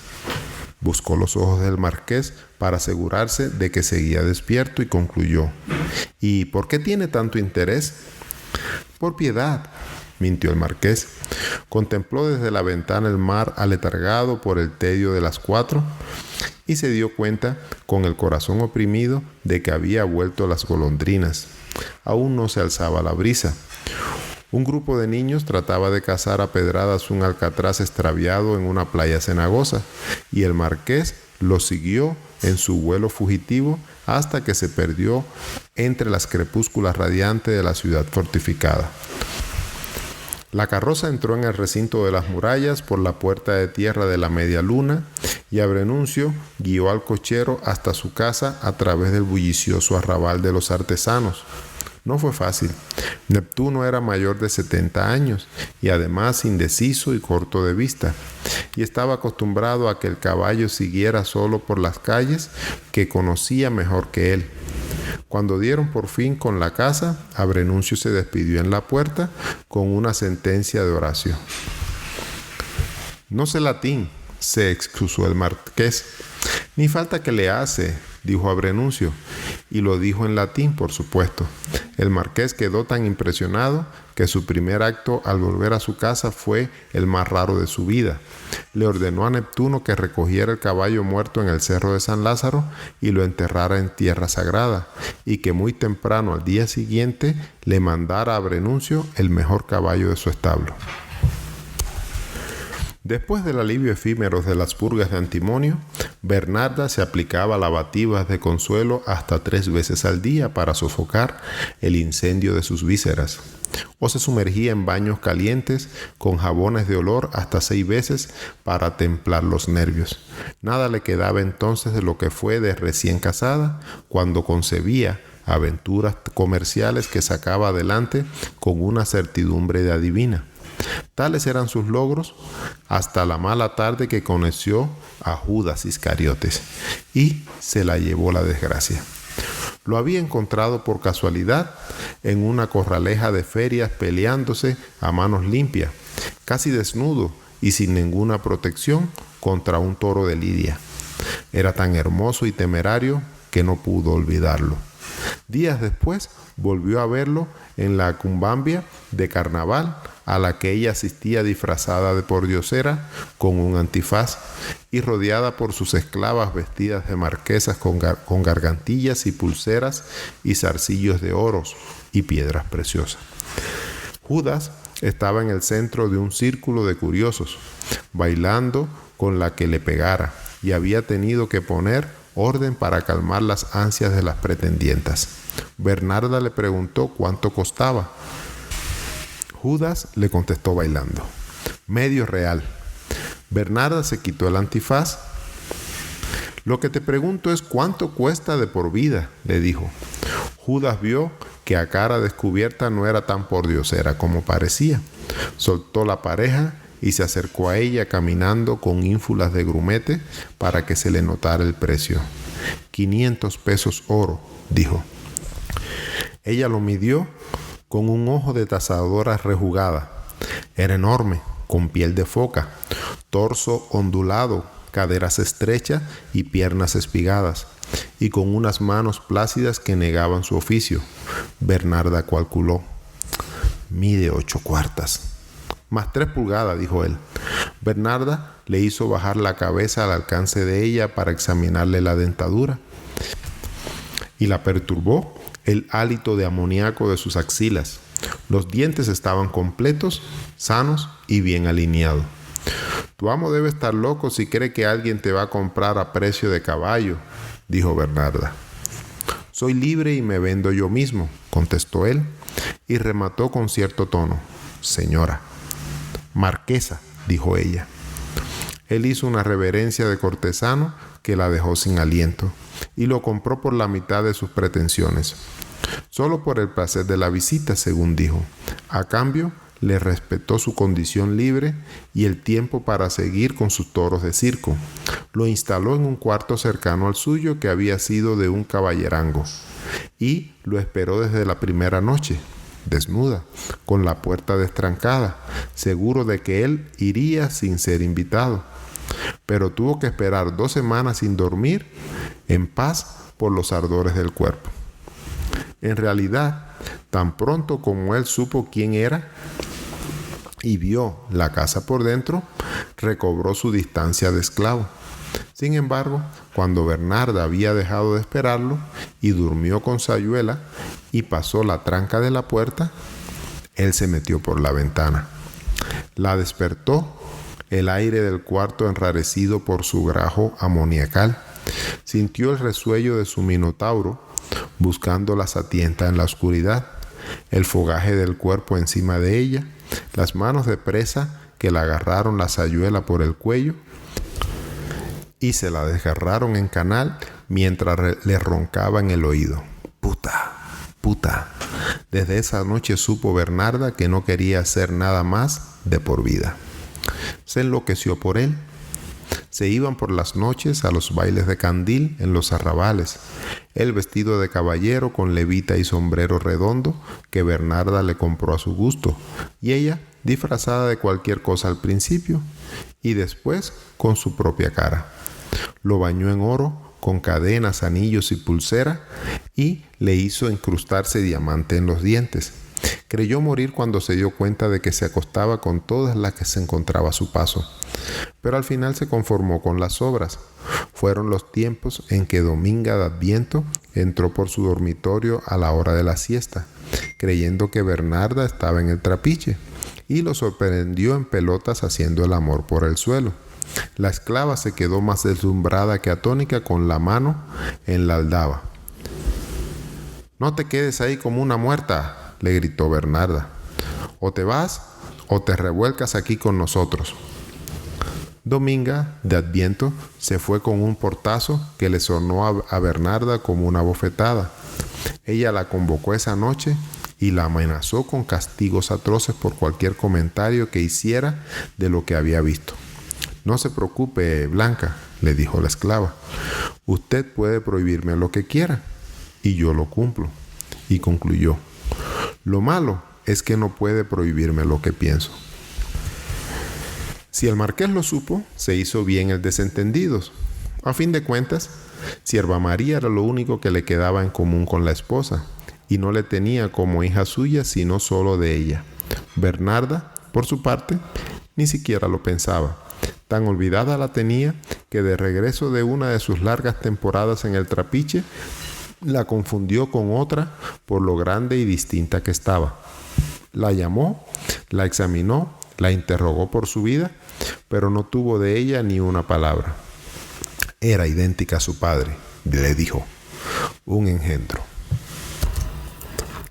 Buscó los ojos del marqués para asegurarse de que seguía despierto y concluyó. ¿Y por qué tiene tanto interés? Por piedad. mintió el marqués. Contempló desde la ventana el mar aletargado por el tedio de las 4 y se dio cuenta, con el corazón oprimido, de que había vuelto las golondrinas. Aún no se alzaba la brisa. Un grupo de niños trataba de cazar a pedradas un alcatraz extraviado en una playa cenagosa, y el marqués lo siguió en su vuelo fugitivo hasta que se perdió entre las crepúsculas radiantes de la ciudad fortificada. La carroza entró en el recinto de las murallas por la puerta de tierra de la media luna, y Abrenuncio guió al cochero hasta su casa a través del bullicioso arrabal de los artesanos. No fue fácil. Neptuno era mayor de 70 años y además indeciso y corto de vista, y estaba acostumbrado a que el caballo siguiera solo por las calles que conocía mejor que él. Cuando dieron por fin con la casa, Abrenuncio se despidió en la puerta con una sentencia de Horacio. «No sé latín», se excusó el marqués. «Ni falta que le hace», dijo Abrenuncio, y lo dijo en latín, por supuesto. El marqués quedó tan impresionado que su primer acto al volver a su casa fue el más raro de su vida. Le ordenó a Neptuno que recogiera el caballo muerto en el cerro de San Lázaro y lo enterrara en tierra sagrada, y que muy temprano al día siguiente le mandara a Abrenuncio el mejor caballo de su establo. Después del alivio efímero de las purgas de Antimonio, Bernarda se aplicaba lavativas de consuelo hasta 3 veces al día para sofocar el incendio de sus vísceras, o se sumergía en baños calientes con jabones de olor hasta 6 veces para templar los nervios. Nada le quedaba entonces de lo que fue de recién casada, cuando concebía aventuras comerciales que sacaba adelante con una certidumbre de adivina. Tales eran sus logros hasta la mala tarde que conoció a Judas Iscariotes y se la llevó la desgracia. Lo había encontrado por casualidad en una corraleja de ferias peleándose a manos limpias, casi desnudo y sin ninguna protección contra un toro de lidia. Era tan hermoso y temerario que no pudo olvidarlo. Días después volvió a verlo en la cumbambia de carnaval a la que ella asistía disfrazada de pordiosera con un antifaz y rodeada por sus esclavas vestidas de marquesas con gargantillas y pulseras y zarcillos de oros y piedras preciosas. Judas estaba en el centro de un círculo de curiosos, bailando con la que le pegara, y había tenido que poner orden para calmar las ansias de las pretendientas. Bernarda le preguntó cuánto costaba. Judas le contestó bailando: «medio real». Bernarda se quitó el antifaz. «Lo que te pregunto es cuánto cuesta de por vida», le dijo. Judas vio que a cara descubierta no era tan pordiosera como parecía. Soltó la pareja y se acercó a ella caminando con ínfulas de grumete para que se le notara el precio. 500 pesos oro, dijo. Ella lo midió con un ojo de tasadora rejugada. Era enorme, con piel de foca, torso ondulado, caderas estrechas y piernas espigadas, y con unas manos plácidas que negaban su oficio. Bernarda calculó: «mide 8 cuartas». «Más 3 pulgadas», dijo él. Bernarda le hizo bajar la cabeza al alcance de ella para examinarle la dentadura, y la perturbó el hálito de amoníaco de sus axilas. Los dientes estaban completos, sanos y bien alineados. «Tu amo debe estar loco si cree que alguien te va a comprar a precio de caballo», dijo Bernarda. «Soy libre y me vendo yo mismo», contestó él, y remató con cierto tono: «Señora». «Marquesa», dijo ella. Él hizo una reverencia de cortesano que la dejó sin aliento, y lo compró por la mitad de sus pretensiones, solo por el placer de la visita, según dijo. A cambio, le respetó su condición libre y el tiempo para seguir con sus toros de circo. Lo instaló en un cuarto cercano al suyo que había sido de un caballerango, y lo esperó desde la primera noche, desnuda, con la puerta destrancada, seguro de que él iría sin ser invitado. Pero tuvo que esperar 2 semanas sin dormir, en paz por los ardores del cuerpo. En realidad, tan pronto como él supo quién era, y vio la casa por dentro, recobró su distancia de esclavo. Sin embargo, cuando Bernarda había dejado de esperarlo y durmió con Sayuela y pasó la tranca de la puerta, él se metió por la ventana. La despertó el aire del cuarto enrarecido por su grajo amoniacal. Sintió el resuello de su minotauro buscándolas a tienta en la oscuridad, el fogaje del cuerpo encima de ella, las manos de presa que la agarraron la Sayuela por el cuello y se la desgarraron en canal mientras le roncaba en el oído: puta, puta. Desde esa noche supo Bernarda que no quería hacer nada más de por vida. Se enloqueció por él. Se iban por las noches a los bailes de candil en los arrabales, él vestido de caballero con levita y sombrero redondo que Bernarda le compró a su gusto, y ella disfrazada de cualquier cosa al principio y después con su propia cara. Lo bañó en oro con cadenas, anillos y pulsera y le hizo incrustarse diamante en los dientes. Creyó morir cuando se dio cuenta de que se acostaba con todas las que se encontraba a su paso, pero al final se conformó con las sobras. Fueron los tiempos en que Dominga de Adviento entró por su dormitorio a la hora de la siesta, creyendo que Bernarda estaba en el trapiche, y lo sorprendió en pelotas haciendo el amor por el suelo. La esclava se quedó más deslumbrada que atónica con la mano en la aldaba. «No te quedes ahí como una muerta», le gritó Bernarda. «O te vas o te revuelcas aquí con nosotros». Dominga de Adviento se fue con un portazo que le sonó a Bernarda como una bofetada. Ella la convocó esa noche y la amenazó con castigos atroces por cualquier comentario que hiciera de lo que había visto. «No se preocupe, Blanca», le dijo la esclava. «Usted puede prohibirme lo que quiera y yo lo cumplo». Y concluyó: «Lo malo es que no puede prohibirme lo que pienso». Si el marqués lo supo, se hizo bien el desentendidos. A fin de cuentas, Sierva María era lo único que le quedaba en común con la esposa, y no le tenía como hija suya sino solo de ella. Bernarda, por su parte, ni siquiera lo pensaba. Tan olvidada la tenía que de regreso de una de sus largas temporadas en el trapiche, la confundió con otra por lo grande y distinta que estaba. La llamó, la examinó, la interrogó por su vida, pero no tuvo de ella ni una palabra. Era idéntica a su padre, le dijo, un engendro.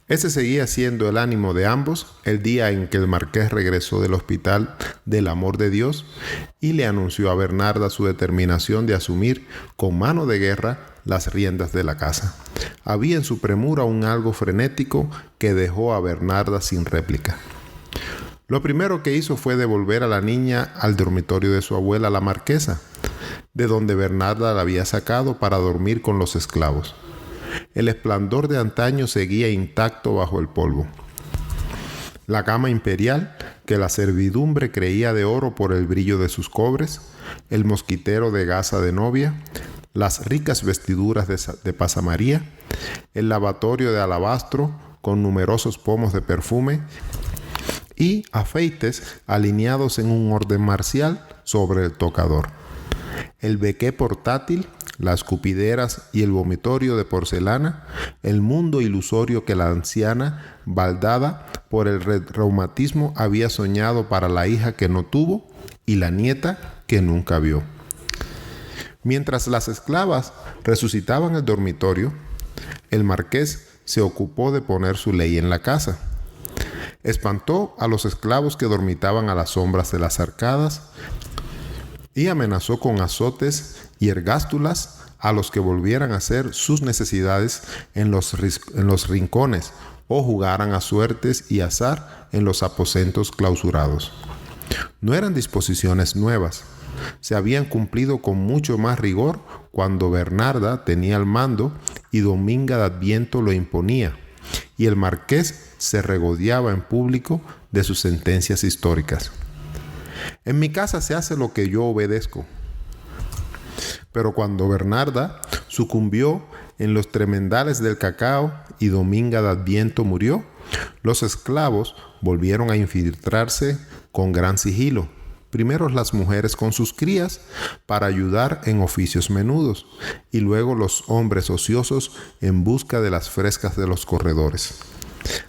Ese seguía siendo el ánimo de ambos el día en que el marqués regresó del hospital del Amor de Dios y le anunció a Bernarda su determinación de asumir con mano de guerra las riendas de la casa. Había en su premura un algo frenético que dejó a Bernarda sin réplica. Lo primero que hizo fue devolver a la niña al dormitorio de su abuela, la marquesa, de donde Bernarda la había sacado para dormir con los esclavos. El esplendor de antaño seguía intacto bajo el polvo. La cama imperial, que la servidumbre creía de oro por el brillo de sus cobres, el mosquitero de gasa de novia, las ricas vestiduras de pasamaría, el lavatorio de alabastro con numerosos pomos de perfume y afeites alineados en un orden marcial sobre el tocador, el bequé portátil, las cupideras y el vomitorio de porcelana, el mundo ilusorio que la anciana, baldada por el reumatismo, había soñado para la hija que no tuvo y la nieta que nunca vio. Mientras las esclavas resucitaban el dormitorio, el marqués se ocupó de poner su ley en la casa. Espantó a los esclavos que dormitaban a las sombras de las arcadas y amenazó con azotes y ergástulas a los que volvieran a hacer sus necesidades en los rincones o jugaran a suertes y azar en los aposentos clausurados. No eran disposiciones nuevas. Se habían cumplido con mucho más rigor cuando Bernarda tenía el mando y Dominga de Adviento lo imponía, y el marqués se regodeaba en público de sus sentencias históricas. En mi casa se hace lo que yo obedezco. Pero cuando Bernarda sucumbió en los tremendales del cacao y Dominga de Adviento murió, los esclavos volvieron a infiltrarse con gran sigilo. Primero las mujeres con sus crías para ayudar en oficios menudos y luego los hombres ociosos en busca de las frescas de los corredores.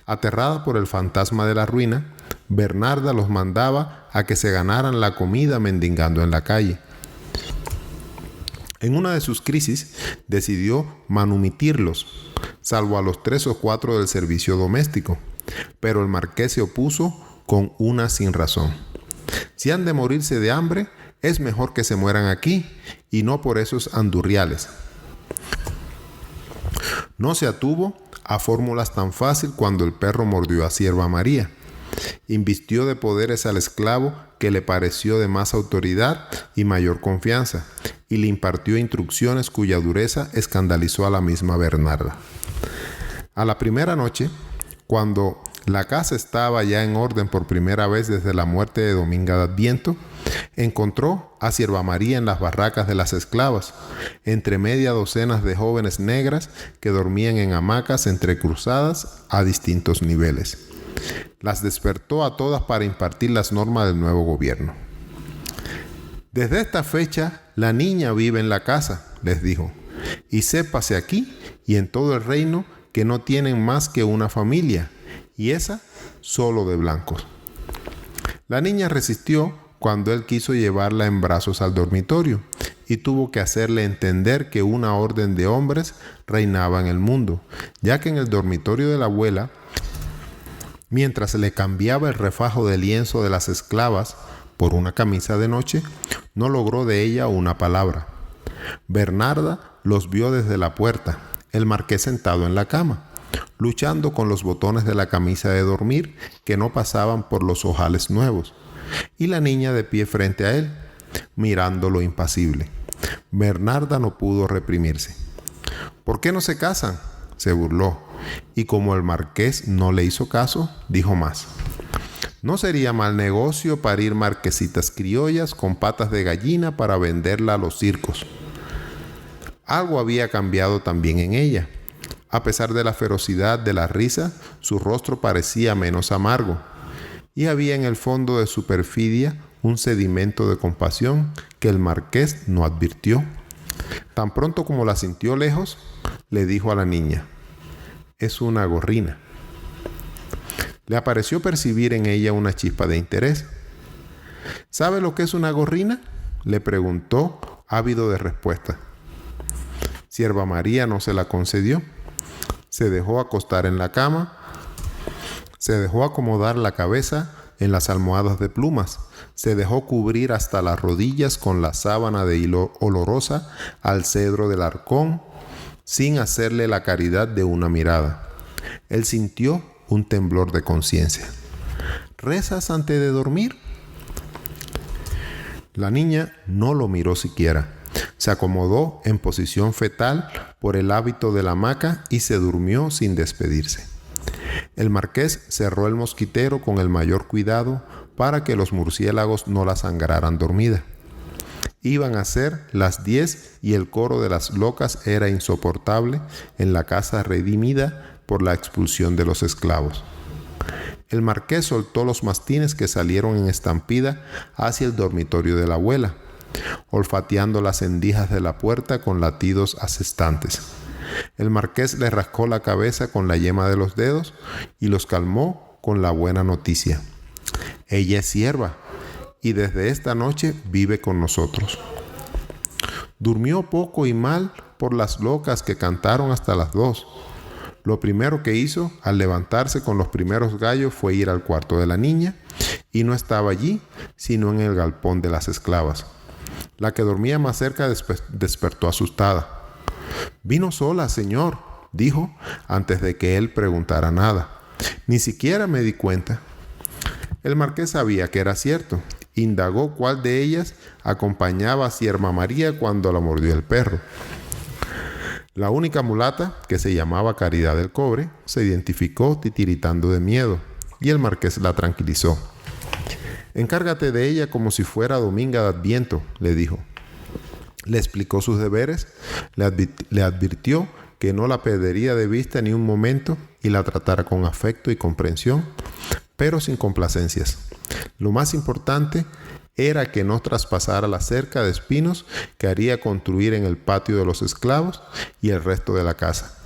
Aterrada por el fantasma de la ruina, Bernarda los mandaba a que se ganaran la comida mendigando en la calle. En una de sus crisis decidió manumitirlos, salvo a los 3 o 4 del servicio doméstico, pero el marqués se opuso con una sin razón. Si han de morirse de hambre, es mejor que se mueran aquí y no por esos andurriales. No se atuvo a fórmulas tan fácil cuando el perro mordió a Sierva María. Invistió de poderes al esclavo que le pareció de más autoridad y mayor confianza, y le impartió instrucciones cuya dureza escandalizó a la misma Bernarda. A la primera noche, cuando la casa estaba ya en orden por primera vez desde la muerte de Dominga de Adviento, encontró a Sierva María en las barracas de las esclavas, entre media docenas de jóvenes negras que dormían en hamacas entrecruzadas a distintos niveles. Las despertó a todas para impartir las normas del nuevo gobierno. Desde esta fecha, la niña vive en la casa, les dijo, y sépase aquí y en todo el reino que no tienen más que una familia, y esa solo de blancos. La niña resistió cuando él quiso llevarla en brazos al dormitorio y tuvo que hacerle entender que una orden de hombres reinaba en el mundo, ya que en el dormitorio de la abuela, mientras le cambiaba el refajo de lienzo de las esclavas por una camisa de noche, no logró de ella una palabra. Bernarda los vio desde la puerta, el marqués sentado en la cama, luchando con los botones de la camisa de dormir que no pasaban por los ojales nuevos, y la niña de pie frente a él, mirándolo impasible. Bernarda no pudo reprimirse. ¿Por qué no se casan?, se burló, y como el marqués no le hizo caso, dijo más. ¿No sería mal negocio parir marquesitas criollas con patas de gallina para venderla a los circos? Algo había cambiado también en ella. A pesar de la ferocidad de la risa, su rostro parecía menos amargo, y había en el fondo de su perfidia un sedimento de compasión que el marqués no advirtió. Tan pronto como la sintió lejos, le dijo a la niña: «Es una gorrina». Le pareció percibir en ella una chispa de interés. «¿Sabe lo que es una gorrina?», le preguntó, ávido de respuesta. Sierva María no se la concedió. Se dejó acostar en la cama, se dejó acomodar la cabeza en las almohadas de plumas, se dejó cubrir hasta las rodillas con la sábana de hilo olorosa al cedro del arcón, sin hacerle la caridad de una mirada. Él sintió un temblor de conciencia. ¿Rezas antes de dormir?». La niña no lo miró siquiera. Se acomodó en posición fetal por el hábito de la hamaca y se durmió sin despedirse. El marqués cerró el mosquitero con el mayor cuidado para que los murciélagos no la sangraran dormida. Iban a ser las 10 y el coro de las locas era insoportable en la casa redimida por la expulsión de los esclavos. El marqués soltó los mastines que salieron en estampida hacia el dormitorio de la abuela, olfateando las endijas de la puerta con latidos asestantes. El marqués le rascó la cabeza con la yema de los dedos y los calmó con la buena noticia: «Ella es sierva y desde esta noche vive con nosotros». Durmió poco y mal por las locas que cantaron hasta las 2. Lo primero que hizo al levantarse con los primeros gallos fue ir al cuarto de la niña, y no estaba allí, sino en el galpón de las esclavas. La que dormía más cerca despertó asustada. «Vino sola, señor», dijo, antes de que él preguntara nada. «Ni siquiera me di cuenta». El marqués sabía que era cierto. Indagó cuál de ellas acompañaba a Sierva María cuando la mordió el perro. La única mulata, que se llamaba Caridad del Cobre, se identificó titiritando de miedo, y el marqués la tranquilizó. «Encárgate de ella como si fuera Dominga de Adviento», le dijo. Le explicó sus deberes, le advirtió que no la perdería de vista ni un momento y la tratara con afecto y comprensión, pero sin complacencias. Lo más importante era que no traspasara la cerca de espinos que haría construir en el patio de los esclavos y el resto de la casa.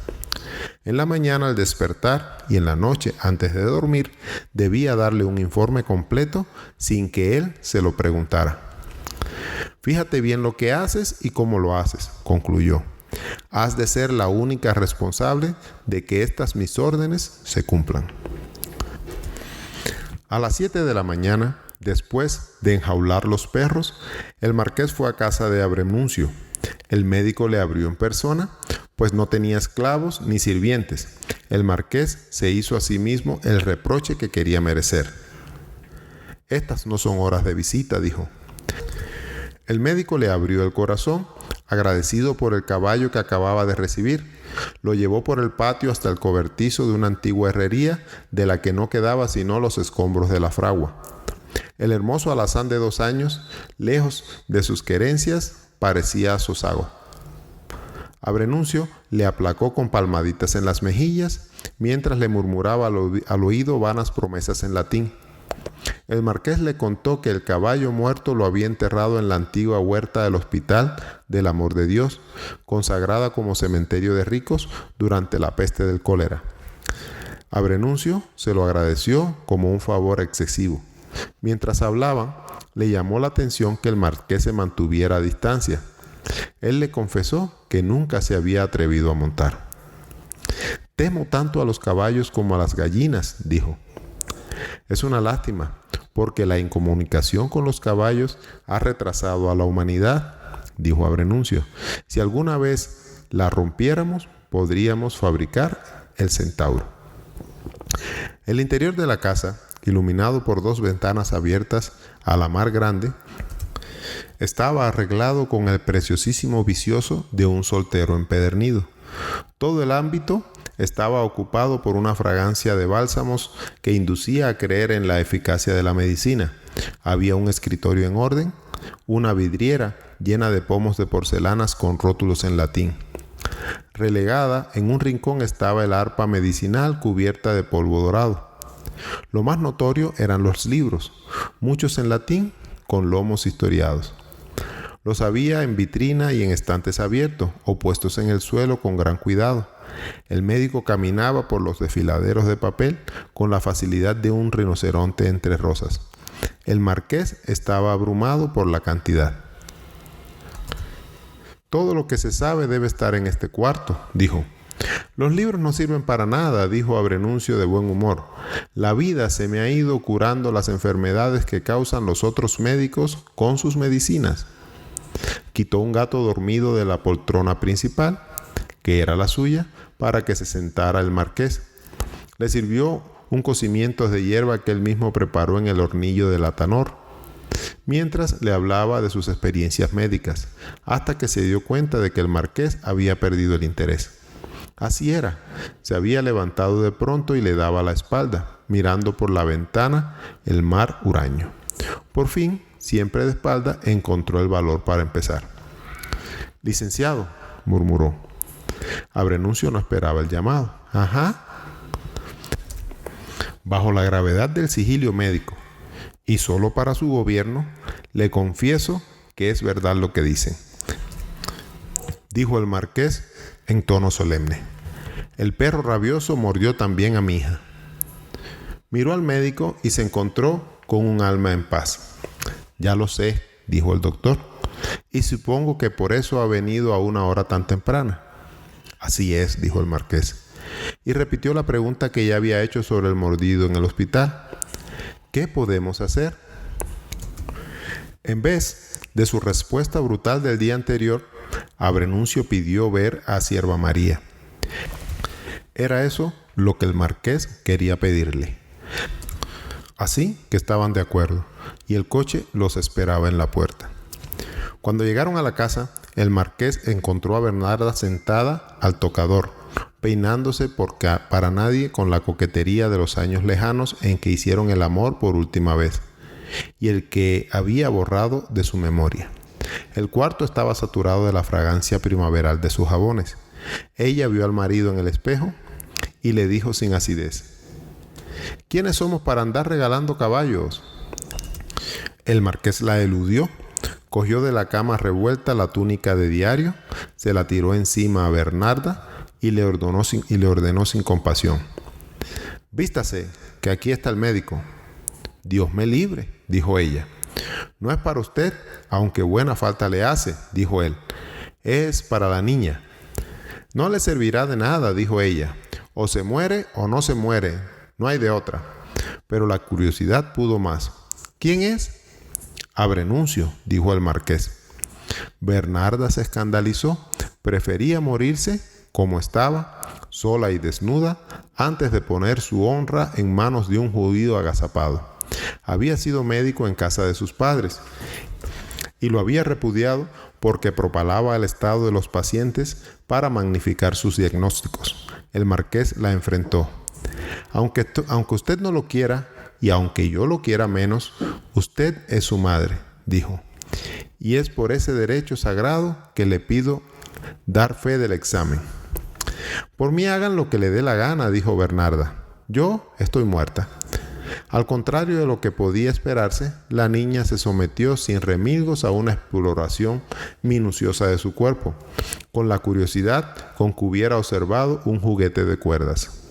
En la mañana al despertar y en la noche antes de dormir, debía darle un informe completo sin que él se lo preguntara. Fíjate bien lo que haces y cómo lo haces, concluyó. Has de ser la única responsable de que estas mis órdenes se cumplan. A las 7 de la mañana, después de enjaular los perros, el marqués fue a casa de Abrenuncio. El médico le abrió en persona, pues no tenía esclavos ni sirvientes. El marqués se hizo a sí mismo el reproche que quería merecer. Estas no son horas de visita, dijo. El médico le abrió el corazón, agradecido por el caballo que acababa de recibir. Lo llevó por el patio hasta el cobertizo de una antigua herrería de la que no quedaba sino los escombros de la fragua. El hermoso alazán de 2 años, lejos de sus querencias, parecía sosago. Abrenuncio le aplacó con palmaditas en las mejillas, mientras le murmuraba al oído vanas promesas en latín. El marqués le contó que el caballo muerto lo había enterrado en la antigua huerta del Hospital del Amor de Dios, consagrada como cementerio de ricos durante la peste del cólera. Abrenuncio se lo agradeció como un favor excesivo. Mientras hablaban, le llamó la atención que el marqués se mantuviera a distancia. Él le confesó que nunca se había atrevido a montar. «Temo tanto a los caballos como a las gallinas», dijo. «Es una lástima, porque la incomunicación con los caballos ha retrasado a la humanidad», dijo Abrenuncio. «Si alguna vez la rompiéramos, podríamos fabricar el centauro». El interior de la casa, iluminado por 2 ventanas abiertas a la mar grande, estaba arreglado con el preciosísimo vicioso de un soltero empedernido. Todo el ámbito estaba ocupado por una fragancia de bálsamos que inducía a creer en la eficacia de la medicina. Había un escritorio en orden, una vidriera llena de pomos de porcelanas con rótulos en latín. Relegada en un rincón estaba el arpa medicinal cubierta de polvo dorado. Lo más notorio eran los libros, muchos en latín con lomos historiados. Los había en vitrina y en estantes abiertos o puestos en el suelo con gran cuidado. El médico caminaba por los desfiladeros de papel con la facilidad de un rinoceronte entre rosas. El marqués estaba abrumado por la cantidad. «Todo lo que se sabe debe estar en este cuarto», dijo. «Los libros no sirven para nada», dijo Abrenuncio de buen humor. «La vida se me ha ido curando las enfermedades que causan los otros médicos con sus medicinas». Quitó un gato dormido de la poltrona principal, que era la suya, para que se sentara el marqués. Le sirvió un cocimiento de hierba que él mismo preparó en el hornillo del atanor, mientras le hablaba de sus experiencias médicas, hasta que se dio cuenta de que el marqués había perdido el interés. Así era, se había levantado de pronto y le daba la espalda, mirando por la ventana el mar huraño. Por fin, siempre de espalda, encontró el valor para empezar. «Licenciado», murmuró. Abrenuncio no esperaba el llamado. «Ajá». Bajo la gravedad del sigilio médico, y solo para su gobierno, le confieso que es verdad lo que dicen, dijo el marqués en tono solemne. «El perro rabioso mordió también a mi hija». Miró al médico y se encontró con un alma en paz. «Ya lo sé», dijo el doctor, «y supongo que por eso ha venido a una hora tan temprana». «Así es», dijo el marqués, y repitió la pregunta que ya había hecho sobre el mordido en el hospital. «¿Qué podemos hacer?». En vez de su respuesta brutal del día anterior, Abrenuncio pidió ver a Sierva María. Era eso lo que el marqués quería pedirle. Así que estaban de acuerdo, y el coche los esperaba en la puerta. Cuando llegaron a la casa, el marqués encontró a Bernarda sentada al tocador, peinándose para nadie con la coquetería de los años lejanos en que hicieron el amor por última vez, y el que había borrado de su memoria. El cuarto estaba saturado de la fragancia primaveral de sus jabones. Ella vio al marido en el espejo y le dijo sin acidez: ¿Quiénes somos para andar regalando caballos? El marqués la eludió, cogió de la cama revuelta la túnica de diario, se la tiró encima a Bernarda y le ordenó sin compasión: «Vístase, que aquí está el médico». «Dios me libre», dijo ella. «No es para usted, aunque buena falta le hace», dijo él. «Es para la niña». «No le servirá de nada», dijo ella. «O se muere o no se muere, no hay de otra». Pero la curiosidad pudo más. «¿Quién es?» «Abrenuncio», dijo el marqués. Bernarda se escandalizó. Prefería morirse como estaba, sola y desnuda, antes de poner su honra en manos de un judío agazapado. Había sido médico en casa de sus padres y lo había repudiado porque propalaba el estado de los pacientes para magnificar sus diagnósticos. El marqués la enfrentó. Aunque usted no lo quiera, y aunque yo lo quiera menos, usted es su madre», dijo. «Y es por ese derecho sagrado que le pido dar fe del examen». «Por mí hagan lo que le dé la gana», dijo Bernarda. «Yo estoy muerta». Al contrario de lo que podía esperarse, la niña se sometió sin remilgos a una exploración minuciosa de su cuerpo, con la curiosidad con que hubiera observado un juguete de cuerdas.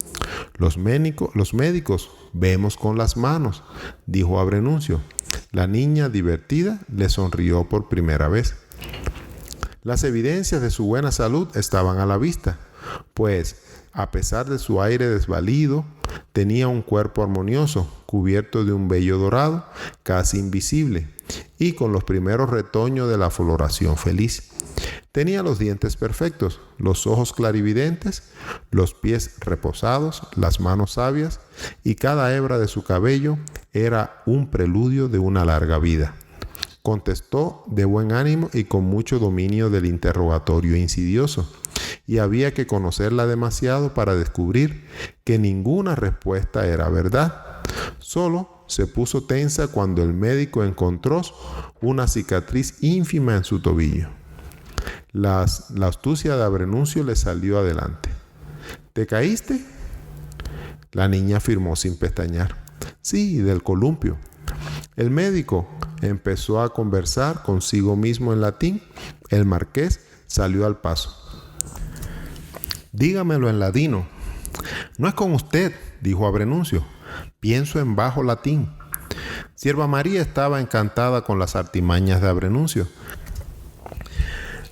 Los médicos vemos con las manos», dijo Abrenuncio. La niña, divertida, le sonrió por primera vez. Las evidencias de su buena salud estaban a la vista, pues, a pesar de su aire desvalido, tenía un cuerpo armonioso, cubierto de un vello dorado, casi invisible, y con los primeros retoños de la floración feliz. Tenía los dientes perfectos, los ojos clarividentes, los pies reposados, las manos sabias, y cada hebra de su cabello era un preludio de una larga vida. Contestó de buen ánimo y con mucho dominio del interrogatorio insidioso, y había que conocerla demasiado para descubrir que ninguna respuesta era verdad. Solo se puso tensa cuando el médico encontró una cicatriz ínfima en su tobillo. La astucia de Abrenuncio le salió adelante. «¿Te caíste?». La niña afirmó sin pestañear. «Sí, del columpio». El médico empezó a conversar consigo mismo en latín. El marqués salió al paso. «Dígamelo en ladino». «No es con usted», dijo Abrenuncio. «Pienso en bajo latín». Sierva María estaba encantada con las artimañas de Abrenuncio,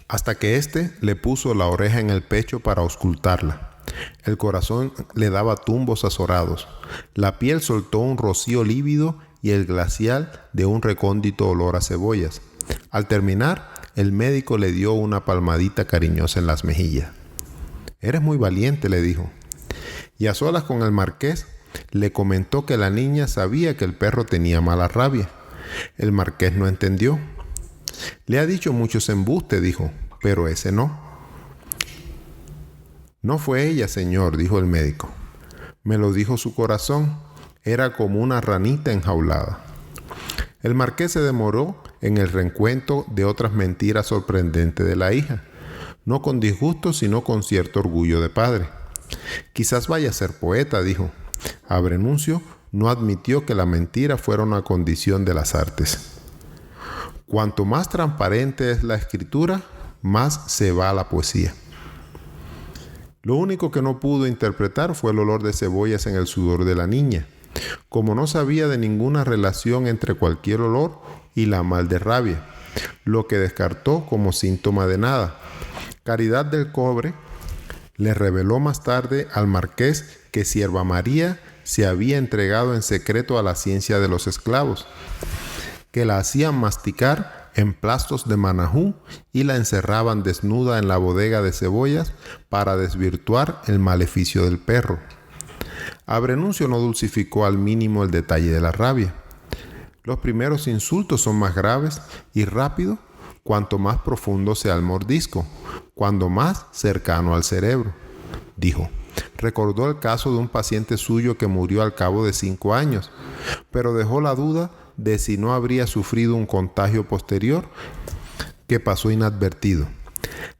hasta que éste le puso la oreja en el pecho para auscultarla. El corazón le daba tumbos azorados. La piel soltó un rocío lívido y el glacial de un recóndito olor a cebollas. Al terminar, el médico le dio una palmadita cariñosa en las mejillas. «Eres muy valiente», le dijo. Y a solas con el marqués, le comentó que la niña sabía que el perro tenía mala rabia. El marqués no entendió. «Le ha dicho muchos embustes», dijo, «pero ese no». «No fue ella, señor», dijo el médico. «Me lo dijo su corazón. Era como una ranita enjaulada». El marqués se demoró en el recuento de otras mentiras sorprendentes de la hija, no con disgusto, sino con cierto orgullo de padre. «Quizás vaya a ser poeta», dijo. Abrenuncio no admitió que la mentira fuera una condición de las artes. Cuanto más transparente es la escritura, más se va a la poesía. Lo único que no pudo interpretar fue el olor de cebollas en el sudor de la niña, como no sabía de ninguna relación entre cualquier olor y la malderrabia, lo que descartó como síntoma de nada. Caridad del Cobre le reveló más tarde al marqués que Sierva María se había entregado en secreto a la ciencia de los esclavos, que la hacían masticar en plastos de manajú y la encerraban desnuda en la bodega de cebollas para desvirtuar el maleficio del perro. Abrenuncio no dulcificó al mínimo el detalle de la rabia. Los primeros insultos son más graves y rápidos cuanto más profundo sea el mordisco, cuando más cercano al cerebro, dijo. Recordó el caso de un paciente suyo que murió al cabo de 5 años, pero dejó la duda de si no habría sufrido un contagio posterior que pasó inadvertido.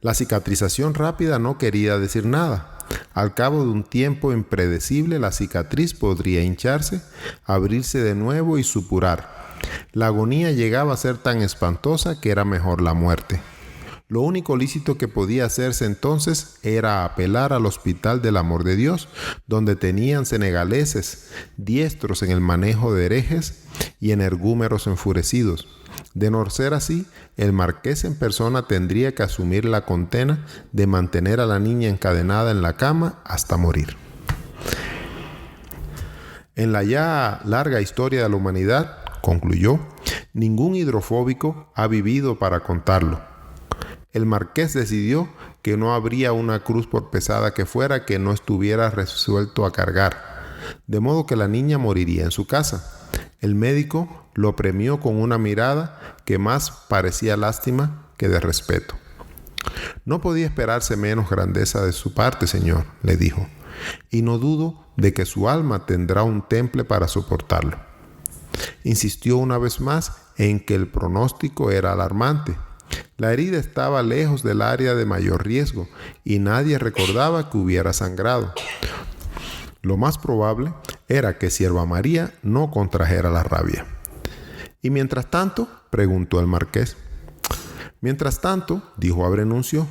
La cicatrización rápida no quería decir nada. Al cabo de un tiempo impredecible, la cicatriz podría hincharse, abrirse de nuevo y supurar. La agonía llegaba a ser tan espantosa que era mejor la muerte. Lo único lícito que podía hacerse entonces era apelar al Hospital del Amor de Dios, donde tenían senegaleses, diestros en el manejo de herejes y energúmeros enfurecidos. De no ser así, el marqués en persona tendría que asumir la condena de mantener a la niña encadenada en la cama hasta morir. En la ya larga historia de la humanidad, concluyó, ningún hidrofóbico ha vivido para contarlo. El marqués decidió que no habría una cruz, por pesada que fuera, que no estuviera resuelto a cargar, de modo que la niña moriría en su casa. El médico lo premió con una mirada que más parecía lástima que de respeto. No podía esperarse menos grandeza de su parte, señor, le dijo, y no dudo de que su alma tendrá un temple para soportarlo. Insistió una vez más en que el pronóstico era alarmante. La herida estaba lejos del área de mayor riesgo y nadie recordaba que hubiera sangrado. Lo más probable era que Sierva María no contrajera la rabia. ¿Y mientras tanto?, preguntó el marqués. Mientras tanto, dijo Abrenuncio,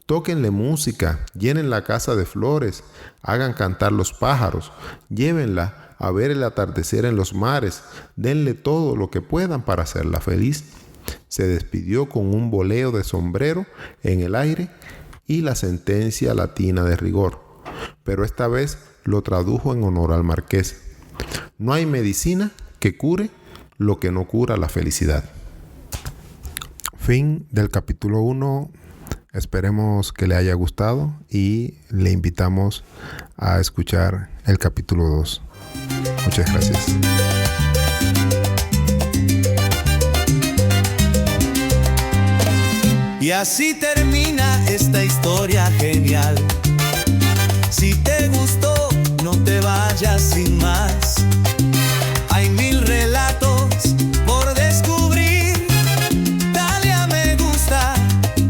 tóquenle música, llenen la casa de flores, hagan cantar los pájaros, llévenla a ver el atardecer en los mares, denle todo lo que puedan para hacerla feliz. Se despidió con un boleo de sombrero en el aire y la sentencia latina de rigor, pero esta vez lo tradujo en honor al marqués. No hay medicina que cure lo que no cura la felicidad. Fin del capítulo 1. Esperemos que le haya gustado y le invitamos a escuchar el capítulo 2. Muchas gracias. Y así termina esta historia genial. Si te gustó, no te vayas sin más. Hay 1000 relatos por descubrir. Dale a me gusta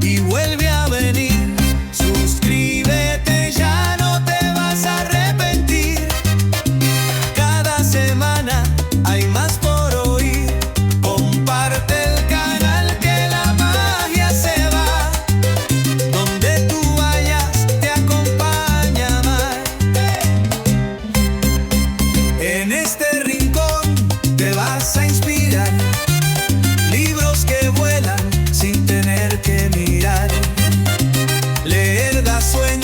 y vuelve a venir. Suscríbete, ya no te vas a arrepentir. Cada semana hay más por oír. Comparte el canal que la magia se va. Donde tú vayas te acompaña más. En este rincón te vas a inspirar. Libros que vuelan sin tener que mirar. Leer da sueño.